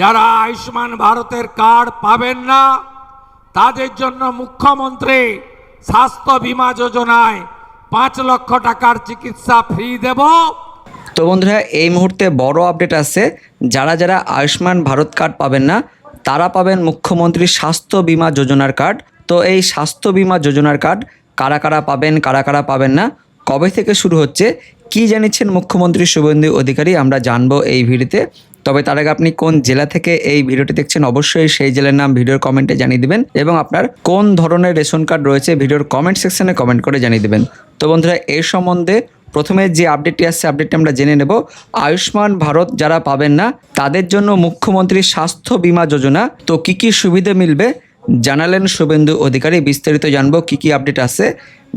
যারা আয়ুষ্মান ভারতের কার্ড পাবেন না তাদের জন্য মুখ্যমন্ত্রী স্বাস্থ্য বীমা যোজনায় ৫ লক্ষ টাকার চিকিৎসা ফ্রি দেব। তো বন্ধুরা, এই মুহূর্তে বড় আপডেট আছে। যারা যারা আয়ুষ্মান ভারত কার্ড পাবেন না তারা পাবেন মুখ্যমন্ত্রীর স্বাস্থ্য বীমা যোজনার কার্ড। তো এই স্বাস্থ্য বীমা যোজনার কার্ড কারা কারা পাবেন, কারা কারা পাবেন না, কবে থেকে শুরু হচ্ছে, কি জানিয়েছেন মুখ্যমন্ত্রী শুভেন্দু অধিকারী, আমরা জানবো এই ভিডিওতে। তবে তার আগে আপনি কোন জেলা থেকে এই ভিডিওটি দেখছেন অবশ্যই সেই জেলার নাম ভিডিওর কমেন্টে জানিয়ে দেবেন এবং আপনার কোন ধরনের রেশন কার্ড রয়েছে ভিডিওর কমেন্ট সেকশনে কমেন্ট করে জানিয়ে দেবেন। তো বন্ধুরা, এই সম্বন্ধে প্রথমে যে আপডেটটি আসছে আপডেটটি আমরা জেনে নেব। আয়ুষ্মান ভারত যারা পাবেন না তাদের জন্য মুখ্যমন্ত্রীর স্বাস্থ্য বীমা যোজনা, তো কি কি সুবিধা মিলবে জানালেন শুভেন্দু অধিকারী। বিস্তারিত জানবো কি কি আপডেট আছে।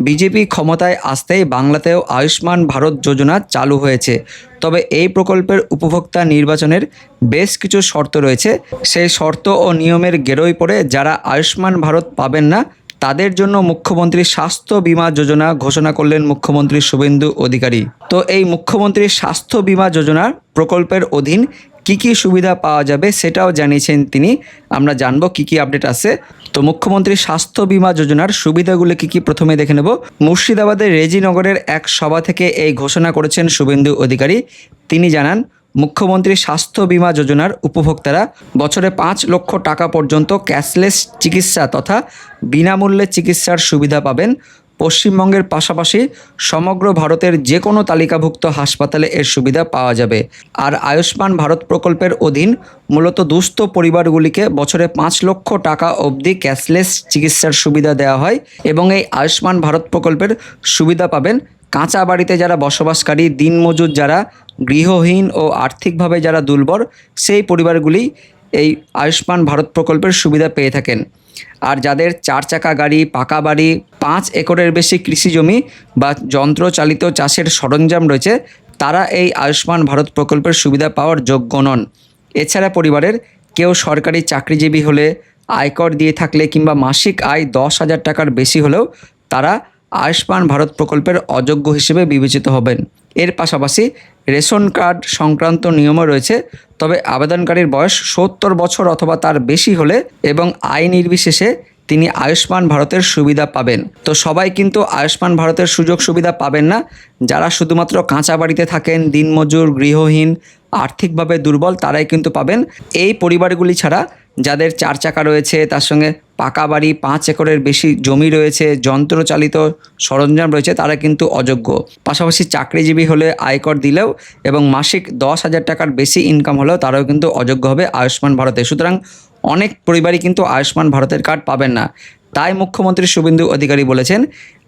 বিজেপি ক্ষমতায় আসতেই বাংলাতেও আয়ুষ্মান ভারত যোজনা চালু হয়েছে। তবে এই প্রকল্পের উপভোক্তা নির্বাচনের বেশ কিছু শর্ত রয়েছে। সেই শর্ত ও নিয়মের গেরোয় পড়ে যারা আয়ুষ্মান ভারত পাবেন না তাদের জন্য মুখ্যমন্ত্রী স্বাস্থ্য বীমা যোজনা ঘোষণা করলেন মুখ্যমন্ত্রী শুভেন্দু অধিকারী। তো এই মুখ্যমন্ত্রীর স্বাস্থ্য বীমা যোজনার প্রকল্পের অধীন কি কি সুবিধা পাওয়া যাবে সেটাও জানিয়েছেন তিনি। আমরা জানবো কি কি আপডেট আছে। তো মুখ্যমন্ত্রীর স্বাস্থ্য বীমা যোজনার সুবিধাগুলো কি কি প্রথমে দেখে নেব। মুর্শিদাবাদের রেজিনগরের এক সভা থেকে এই ঘোষণা করেছেন শুভেন্দু অধিকারী। তিনি জানান, মুখ্যমন্ত্রী স্বাস্থ্য বীমা যোজনার উপভোক্তারা বছরে ৫ লক্ষ টাকা পর্যন্ত ক্যাশলেস চিকিৎসা তথা বিনামূল্যে চিকিৎসার সুবিধা পাবেন। পশ্চিমবঙ্গের পাশাপাশি সমগ্র ভারতের যে কোনো তালিকাভুক্ত হাসপাতালে এর সুবিধা পাওয়া যাবে। আর আয়ুষ্মান ভারত প্রকল্পের অধীন মূলত দুস্থ পরিবারগুলিকে বছরে ৫ লক্ষ টাকা অবধি ক্যাশলেস চিকিৎসার সুবিধা দেওয়া হয় এবং এই আয়ুষ্মান ভারত প্রকল্পের সুবিধা পাবেন কাঁচা বাড়িতে যারা বসবাসকারী, দিনমজুর যারা, গৃহহীন ও আর্থিকভাবে যারা দুর্বল, সেই পরিবারগুলি এই আয়ুষ্মান ভারত প্রকল্পের সুবিধা পেয়ে থাকেন। আর যাদের ৪ চাকা গাড়ি, পাকা বাড়ি, ৫ একরের বেশি কৃষি জমি বা যন্ত্রচালিত চাষের সরঞ্জাম রয়েছে তারা এই আয়ুষ্মান ভারত প্রকল্পের সুবিধা পাওয়ার যোগ্য নন। এছাড়া পরিবারের কেউ সরকারি চাকরিজীবী হলে, আয়কর দিয়ে থাকলে কিংবা মাসিক আয় ১০,০০০ টাকার বেশি হলেও তারা আয়ুষ্মান ভারত প্রকল্পের অযোগ্য হিসেবে বিবেচিত হবেন। এর পাশাপাশি রেশন কার্ড সংক্রান্ত নিয়মও রয়েছে। তবে আবেদনকারীর বয়স ৭০ বছর অথবা তার বেশি হলে এবং আয় নির্বিশেষে তিনি আয়ুষ্মান ভারতের সুবিধা পাবেন। তো সবাই কিন্তু আয়ুষ্মান ভারতের সুযোগ সুবিধা পাবেন না। যারা শুধুমাত্র কাঁচা বাড়িতে থাকেন, দিনমজুর, গৃহহীন, আর্থিকভাবে দুর্বল, তারাই কিন্তু পাবেন। এই পরিবারগুলি ছাড়া যাদের ৪ চাকা রয়েছে, তার সঙ্গে পাকা বাড়ি, ৫ একরের বেশি জমি রয়েছে, যন্ত্রচালিত সরঞ্জাম রয়েছে, তারা কিন্তু অযোগ্য। পাশাপাশি চাকরিজীবী হলে, আয়কর দিলেও এবং মাসিক ১০,০০০ টাকার বেশি ইনকাম হলেও তারাও কিন্তু অযোগ্য হবে আয়ুষ্মান ভারতে। সুতরাং অনেক পরিবারই কিন্তু আয়ুষ্মান ভারতের কার্ড পাবেন না। তাই মুখ্যমন্ত্রী শুভেন্দু অধিকারী বলেছেন,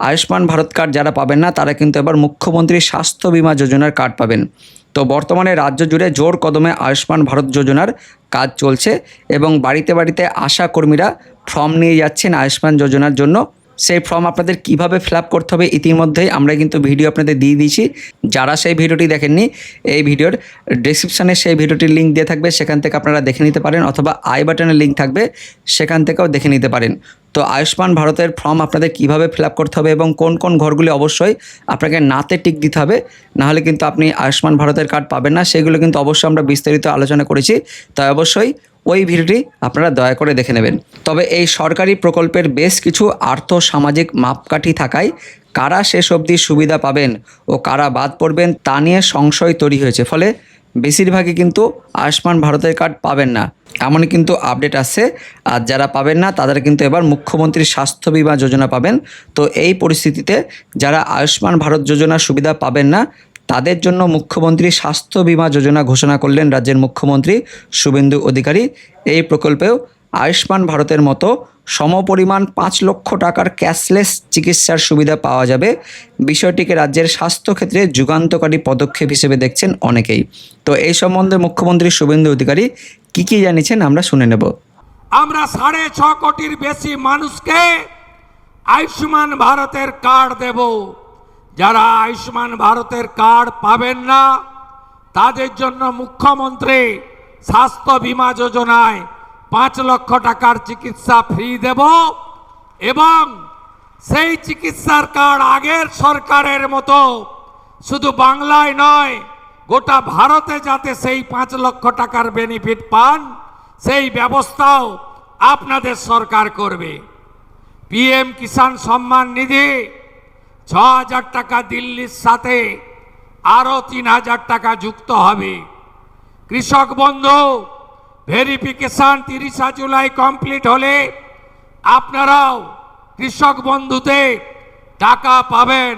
আয়ুষ্মান ভারত কার্ড যারা পাবেন না তারা কিন্তু এবার মুখ্যমন্ত্রীর স্বাস্থ্য বীমা যোজনার কার্ড পাবেন। তো বর্তমানে রাজ্য জুড়ে জোর কদমে আয়ুষ্মান ভারত যোজনার কাজ চলছে এবং বাড়িতে বাড়িতে আশা কর্মীরা ফর্ম নিয়ে যাচ্ছেন আয়ুষ্মান যোজনার জন্য। সেই ফর্ম আপনাদের কিভাবে ফিল আপ করতে হবে ইতিমধ্যেই আমরা কিন্তু ভিডিও আপনাদের দিয়ে দিয়েছি। যারা সেই ভিডিওটি দেখেননি, এই ভিডিওর ডেসক্রিপশানে সেই ভিডিওটির লিঙ্ক দিয়ে থাকবে, সেখান থেকে আপনারা দেখে নিতে পারেন, অথবা আই বাটনের লিঙ্ক থাকবে, সেখান থেকেও দেখে নিতে পারেন। তো আয়ুষ্মান ভারতের ফর্ম আপনাদের কিভাবে ফিল আপ করতে হবে এবং কোন কোন ঘরগুলি অবশ্যই আপনাকে নাতে টিক দিতে হবে, নাহলে কিন্তু আপনি আয়ুষ্মান ভারতের কার্ড পাবেন না, সেগুলো কিন্তু অবশ্যই আমরা বিস্তারিত আলোচনা করেছি। তাই অবশ্যই ওই ভিডিওটি আপনারা দয়া করে দেখে নেবেন। তবে এই সরকারি প্রকল্পের বেশ কিছু আর্থ সামাজিক মাপকাঠি থাকায় কারা শেষ অবধি সুবিধা পাবেন ও কারা বাদ পড়বেন তা নিয়ে সংশয় তৈরি হয়েছে। ফলে বেশিরভাগই কিন্তু আয়ুষ্মান ভারতের কার্ড পাবেন না, এমনই কিন্তু আপডেট আসছে। আর যারা পাবেন না তাদের কিন্তু এবার মুখ্যমন্ত্রীর স্বাস্থ্য বীমা যোজনা পাবেন। তো এই পরিস্থিতিতে যারা আয়ুষ্মান ভারত যোজনার সুবিধা পাবেন না তাদের জন্য মুখ্যমন্ত্রী স্বাস্থ্য বীমা যোজনা ঘোষণা করলেন রাজ্যের মুখ্যমন্ত্রী শুভেন্দু অধিকারী। এই প্রকল্পেও আয়ুষ্মান ভারতের মতো সমপরিমাণ ৫ লক্ষ টাকার ক্যাশলেস চিকিৎসার সুবিধা পাওয়া যাবে। বিষয়টিকে রাজ্যের স্বাস্থ্যক্ষেত্রে যুগান্তকারী পদক্ষেপ হিসেবে দেখছেন অনেকেই। তো এই সম্বন্ধে মুখ্যমন্ত্রী শুভেন্দু অধিকারী কি জানিয়েছেন আমরা শুনে নেব। আমরা ৬.৫ কোটির বেশি মানুষকে আয়ুষ্মান ভারতের কার্ড দেব। যারা আয়ুষ্মান ভারতের কার্ড পাবেন না তাদের জন্য মুখ্যমন্ত্রী স্বাস্থ্য বীমা যোজনায় ৫ লক্ষ টাকার চিকিৎসা ফ্রি দেব এবং সেই চিকিৎসার কার্ড আগের সরকারের মতো শুধু বাংলায় নয় গোটা ভারতে যাতে সেই ৫ লক্ষ টাকার বেনিফিট পান সেই ব্যবস্থাও আপনাদের সরকার করবে। পিএম কিষাণ সম্মান নিধি ৬,০০০ টাকা দিল্লির সাথে আরও ৩,০০০ টাকা যুক্ত হবে। কৃষক বন্ধু ভেরিফিকেশন ৩০ জুলাই কমপ্লিট হলে আপনারাও কৃষক বন্ধুতে টাকা পাবেন।